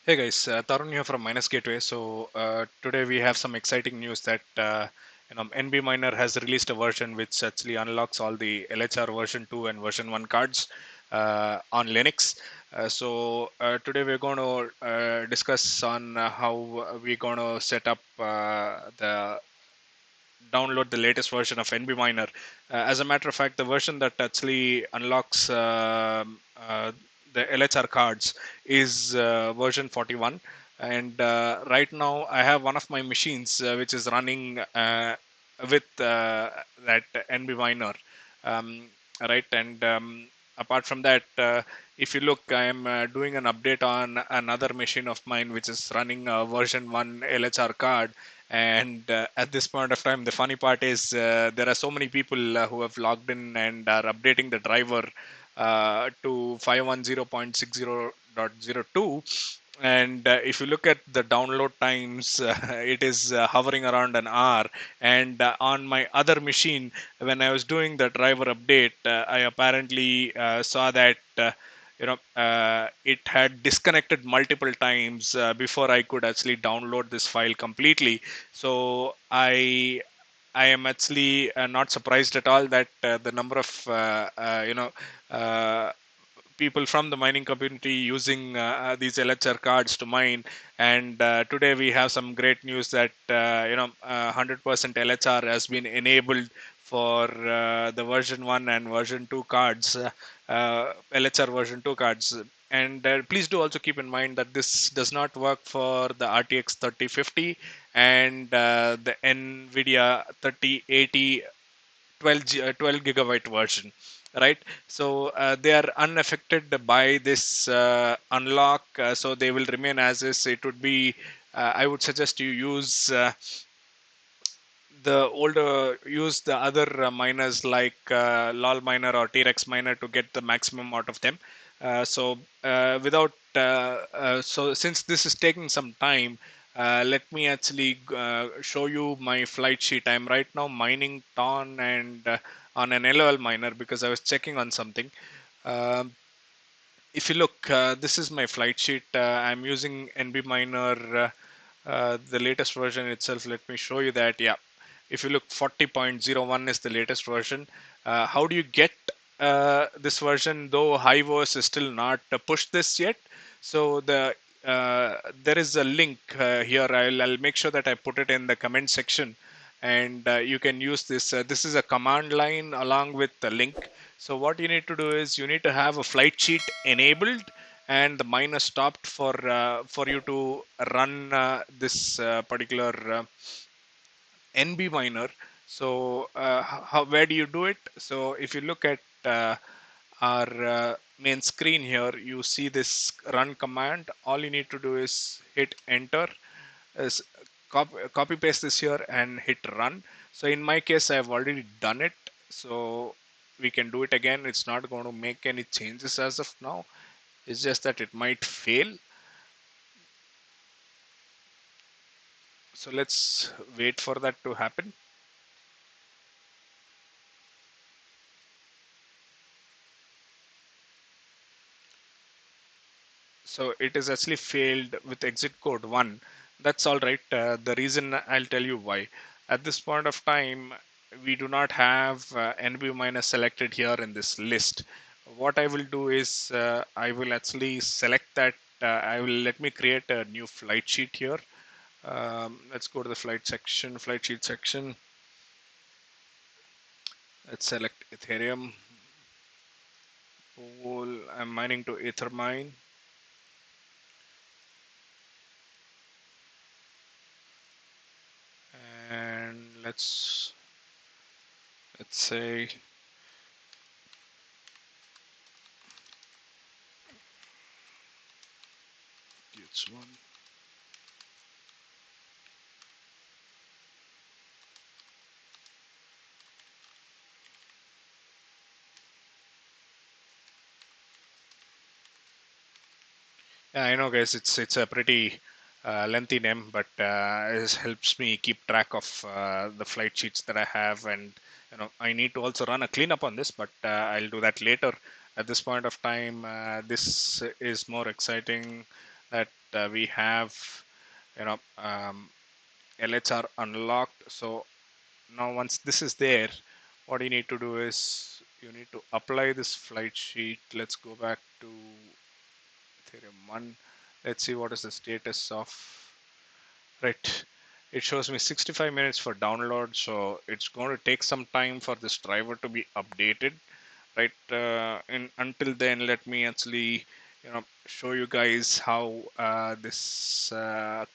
Hey guys, Tarun here from Minus Gateway. Today we have some exciting news that NB Miner has released a version which actually unlocks all the LHR version 2 and version 1 cards on Linux. Today we're going to discuss on how we're going to set up the download the latest version of NB Miner. As a matter of fact, the version that actually unlocks the LHR cards is version 41. And right now, I have one of my machines which is running with that NB Miner. Um, right, and apart from that, if you look, I am doing an update on another machine of mine which is running a version 1 LHR card. And at this point of time, the funny part is there are so many people who have logged in and are updating the driver to 510.60.02. And if you look at the download times, it is hovering around an hour. And on my other machine, when I was doing the driver update, I apparently saw that it had disconnected multiple times before I could actually download this file completely. So I am actually not surprised at all that the number of uh, people from the mining community using these LHR cards to mine. And today we have some great news that 100% LHR has been enabled for the version 1 and version 2 cards, LHR version 2 cards. And please do also keep in mind that this does not work for the RTX 3050 and the Nvidia 3080 12 gigabyte version, right? So they are unaffected by this unlock, so they will remain as is. It would be I would suggest you use the other miners like lol miner or t-rex miner to get the maximum out of them. So since this is taking some time, let me actually show you my flight sheet. I'm right now mining ton and on an LOL miner because I was checking on something. um, if you look, this is my flight sheet. I'm using NB Miner, the latest version itself. Let me show you that. Yeah, if you look, 40.01 is the latest version. How do you get this version? Though Hive OS is still not pushed this yet, so there is a link here. I'll make sure that I put it in the comment section, and you can use this. This is a command line along with the link. So what you need to do is you need to have a flight sheet enabled and the miner stopped for you to run this particular NB miner. So where do you do it? So if you look at our main screen here, you see this run command. All you need to do is hit enter, is copy paste this here and hit run. So in my case, I've already done it. So we can do it again. It's not going to make any changes as of now. It's just that it might fail. So let's wait for that to happen. So it is actually failed with exit code 1. That's all right. The reason, I'll tell you why. At this point of time, we do not have NB minus selected here in this list. What I will do is I will actually select that. Let me create a new flight sheet here. Let's go to the flight sheet section. Let's select Ethereum. I'm mining to Ethermine. And let's say it's one. Yeah, I know, guys. It's a pretty lengthy name, but it helps me keep track of the flight sheets that I have, and I need to also run a cleanup on this, but I'll do that later. At this point of time, this is more exciting. that we have, LHR unlocked. So now once this is there, what you need to do is you need to apply this flight sheet. Let's go back to Ethereum 1. Let's see what is the status of. Right. It shows me 65 minutes for download, so it's going to take some time for this driver to be updated. Right. And until then, let me actually, show you guys how this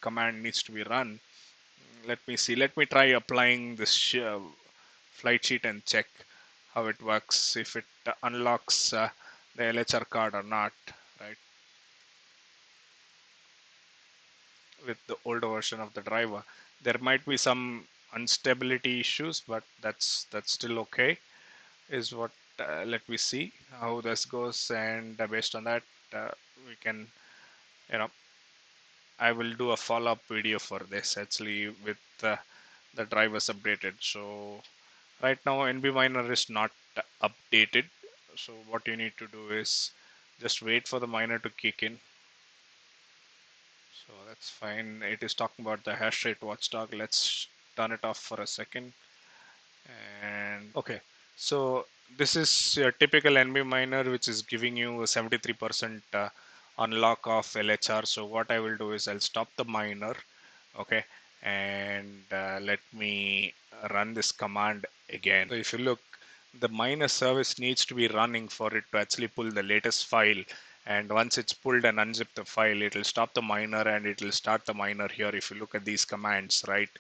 command needs to be run. Let me see. Let me try applying this flight sheet and check how it works, if it unlocks the LHR card or not. Right. With the older version of the driver, there might be some instability issues, but that's still okay, is what. Let me see how this goes, and based on that, uh, we can, you know I will do a follow-up video for this actually with the drivers updated. So right now NB miner is not updated, so what you need to do is just wait for the miner to kick in. So that's fine. It is talking about the hash rate watchdog. Let's turn it off for a second. And okay, so this is your typical NB miner, which is giving you a 73% unlock of LHR. So what I will do is I'll stop the miner. Okay, and let me run this command again. So if you look, the miner service needs to be running for it to actually pull the latest file, and once it's pulled and unzipped the file, it will stop the miner and it will start the miner here. If you look at these commands, right,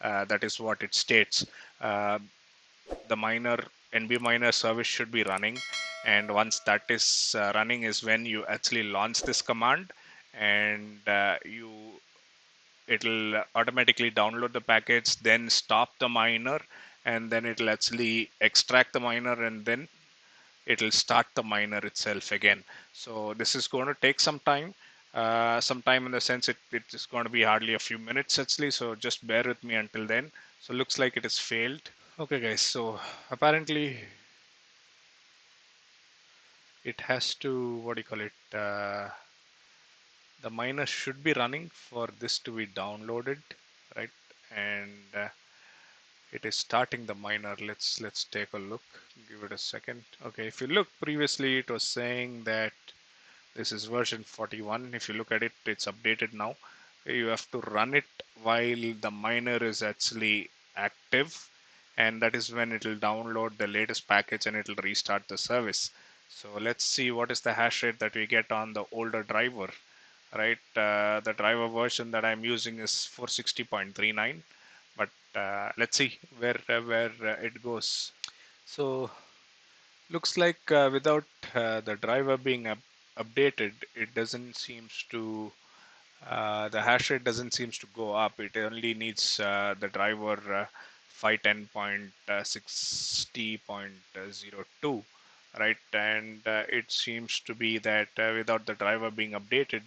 that is what it states. The miner NB miner service should be running, and once that is running is when you actually launch this command, and it'll automatically download the package, then stop the miner, and then it'll actually extract the miner, and then it'll start the miner itself again. So this is going to take some time in the sense it is going to be hardly a few minutes actually. So just bear with me until then. So looks like it has failed. Okay guys, so apparently it has to, what do you call it, the miner should be running for this to be downloaded, right? And it is starting the miner. Let's take a look, give it a second. Okay, if you look previously, it was saying that this is version 41. If you look at it, it's updated now. You have to run it while the miner is actually active, and that is when it will download the latest package and it will restart the service. So let's see what is the hash rate that we get on the older driver. Right, the driver version that I'm using is 460.39, but let's see where it goes. So looks like without the driver being updated, it doesn't seems to the hash rate doesn't seems to go up. It only needs the driver 510.60.02, right? And it seems to be that without the driver being updated,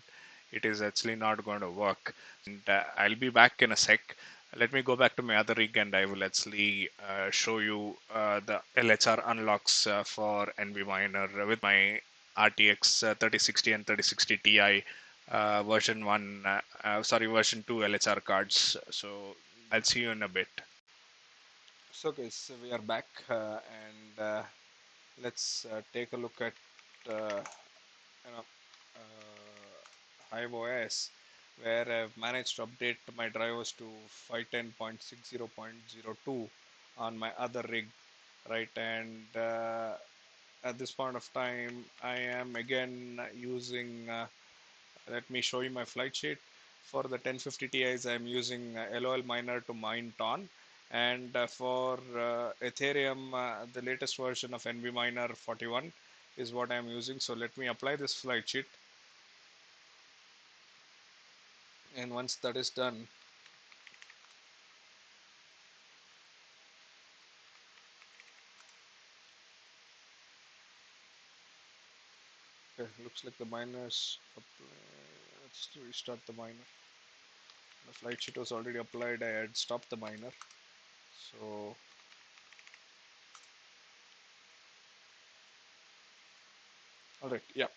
it is actually not going to work. And I'll be back in a sec. Let me go back to my other rig and I will actually show you the LHR unlocks for NV Miner with my RTX 3060 and 3060 Ti version 1, version 2 LHR cards. So I'll see you in a bit. So guys, we are back and let's take a look at uh, you know, Hive OS, where I've managed to update my drivers to 510.60.02 on my other rig, right? And at this point of time, I am again using. Let me show you my flight sheet. For the 1050 Ti's, I'm using LOL miner to mine Ton, and for Ethereum, the latest version of NB Miner 41 is what I'm using. So let me apply this flight sheet, and once that is done, okay, looks like the miners. Let's restart the miner. The flight sheet was already applied. I had stopped the miner. So all right, yeah.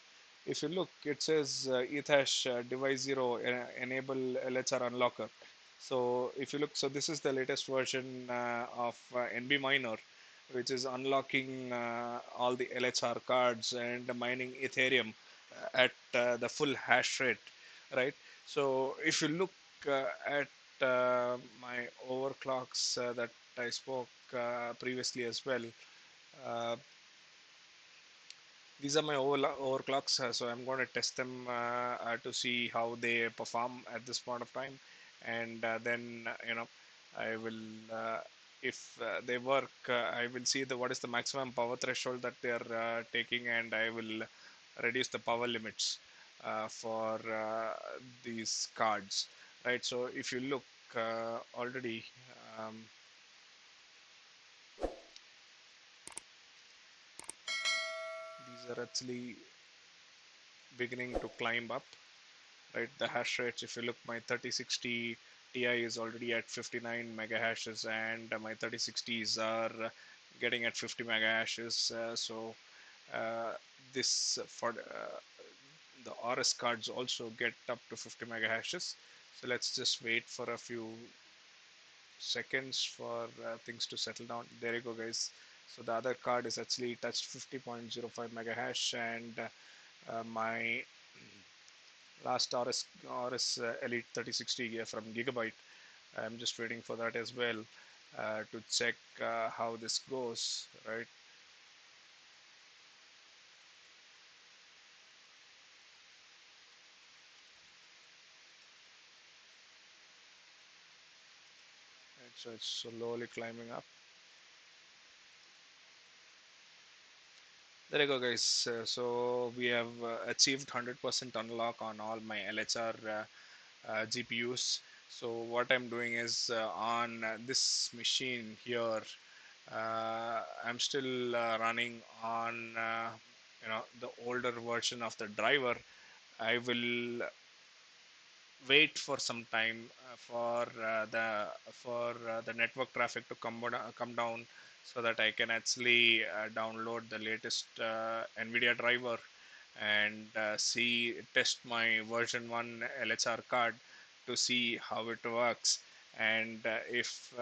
if you look, it says ethash device 0 enable LHR unlocker. So if you look, so this is the latest version of NB miner, which is unlocking all the LHR cards and mining Ethereum at the full hash rate, right? So if you look at my overclocks that I spoke previously as well, uh, these are my overclocks, so I'm going to test them to see how they perform at this point of time, and then I will, if they work, I will see the what is the maximum power threshold that they are taking, and I will reduce the power limits for these cards, right? So if you look already, um, these are actually beginning to climb up, right? The hash rates, if you look, my 3060 Ti is already at 59 mega hashes, and my 3060s are getting at 50 mega hashes. So uh, this for the RS cards also get up to 50 mega hashes. So let's just wait for a few seconds for things to settle down. There you go, guys. So the other card is actually touched 50.05 mega hash, and my last RS Elite 3060 from Gigabyte. I'm just waiting for that as well to check how this goes, right? So it's slowly climbing up. There you go, guys. So we have achieved 100% unlock on all my LHR GPUs. So what I'm doing is on this machine here, I'm still running on the older version of the driver. I will wait for some time for the network traffic to come down, so that I can actually download the latest Nvidia driver and see test my version 1 LHR card to see how it works, and if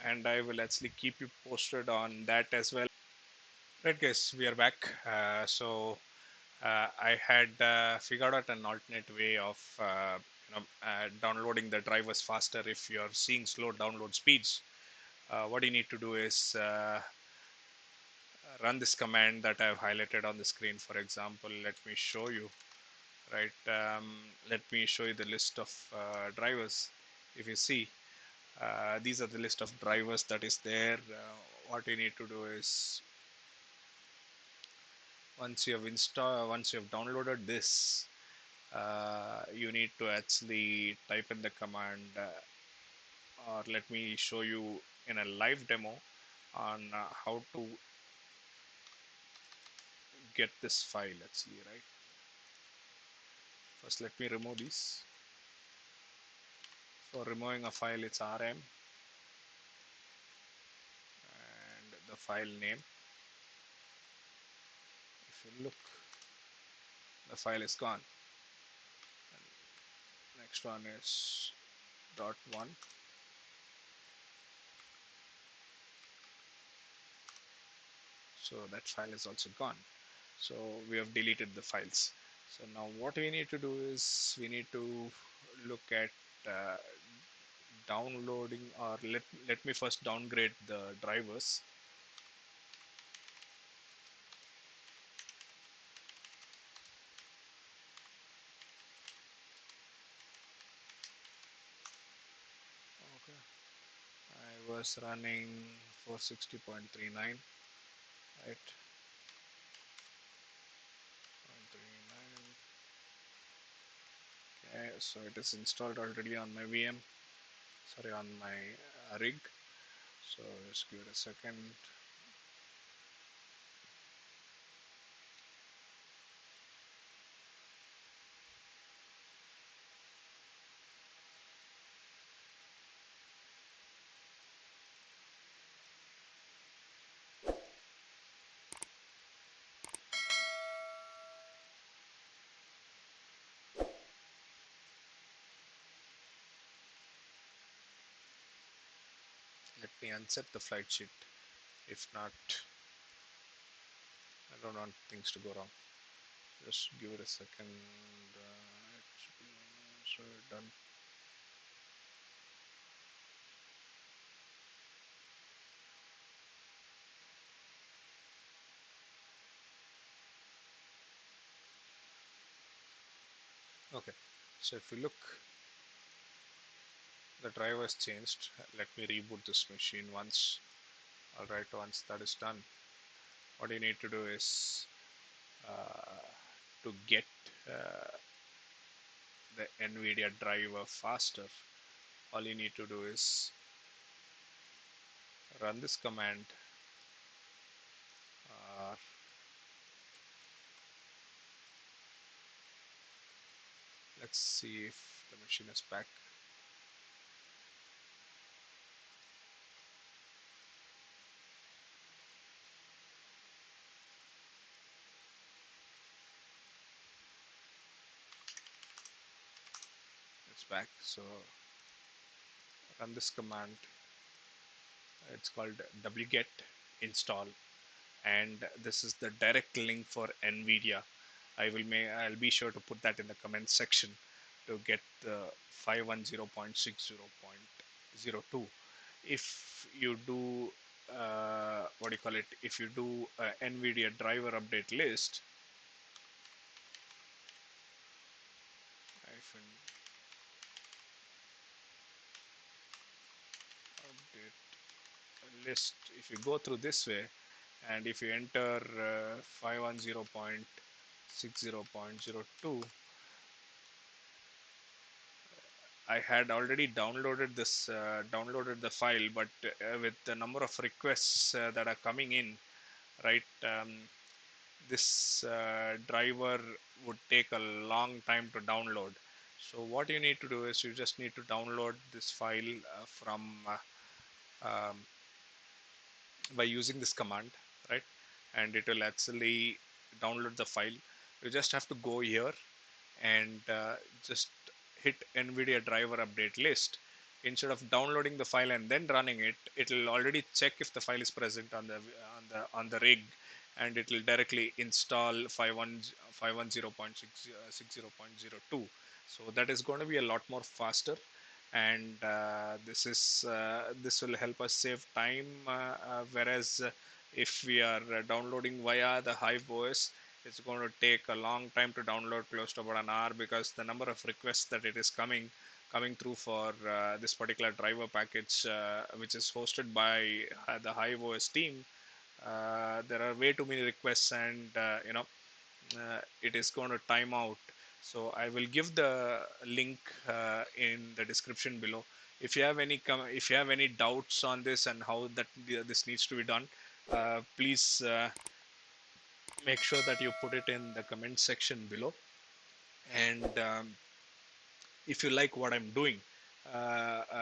and I will actually keep you posted on that as well. Right, guys, we are back. I had figured out an alternate way of downloading the drivers faster if you're seeing slow download speeds. What you need to do is run this command that I've highlighted on the screen. For example, let me show you. Right, let me show you the list of drivers. If you see, these are the list of drivers that is there. What you need to do is once you have downloaded this, you need to actually type in the command, or let me show you in a live demo on how to get this file actually, right? First, let me remove this. For removing a file, it's rm, and the file name, if you look, the file is gone. And next one is dot one. So that file is also gone. So we have deleted the files. So now what we need to do is we need to look at uh, downloading, or let me first downgrade the drivers. Okay, I was running 460.39, right? 0.39. Okay, so it is installed already on my VM, sorry, on my rig. So just give it a second. me unset the flight sheet. If not, I don't want things to go wrong. Just give it a second. It should be so done. Okay, so if you look, the driver has changed. Let me reboot this machine once. Alright, once that is done, what you need to do is to get uh, the Nvidia driver faster, all you need to do is run this command. uh, let's see if the machine is back. It's back, so run this command. It's called wget install, and this is the direct link for Nvidia. I'll be sure to put that in the comment section to get the 510.60.02. If you do what do you call it, if you do Nvidia driver update list hyphen update list, if you go through this way and if you enter 510.60.02, I had already downloaded the file, but with the number of requests that are coming in, right, this driver would take a long time to download. So what you need to do is you just need to download this file from um, by using this command, right? And it will actually download the file. You just have to go here and just hit Nvidia driver update list. Instead of downloading the file and then running it, it will already check if the file is present on the rig, and it will directly install 510.60.02. So that is going to be a lot more faster, and this will help us save time, whereas if we are downloading via the Hive OS, it's going to take a long time to download, close to about an hour, because the number of requests that it is coming through for this particular driver package, which is hosted by the Hive OS team. There are way too many requests, and it is going to time out. So I will give the link in the description below. If you have any doubts on this and how this needs to be done, please make sure that you put it in the comment section below. And if you like what I'm doing,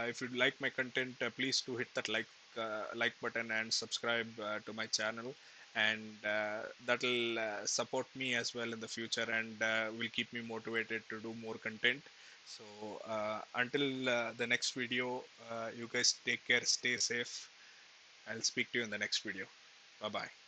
if you like my content, please do hit that like button and subscribe to my channel, and that will support me as well in the future, and will keep me motivated to do more content. So until the next video, you guys take care, stay safe. I'll speak to you in the next video. Bye bye.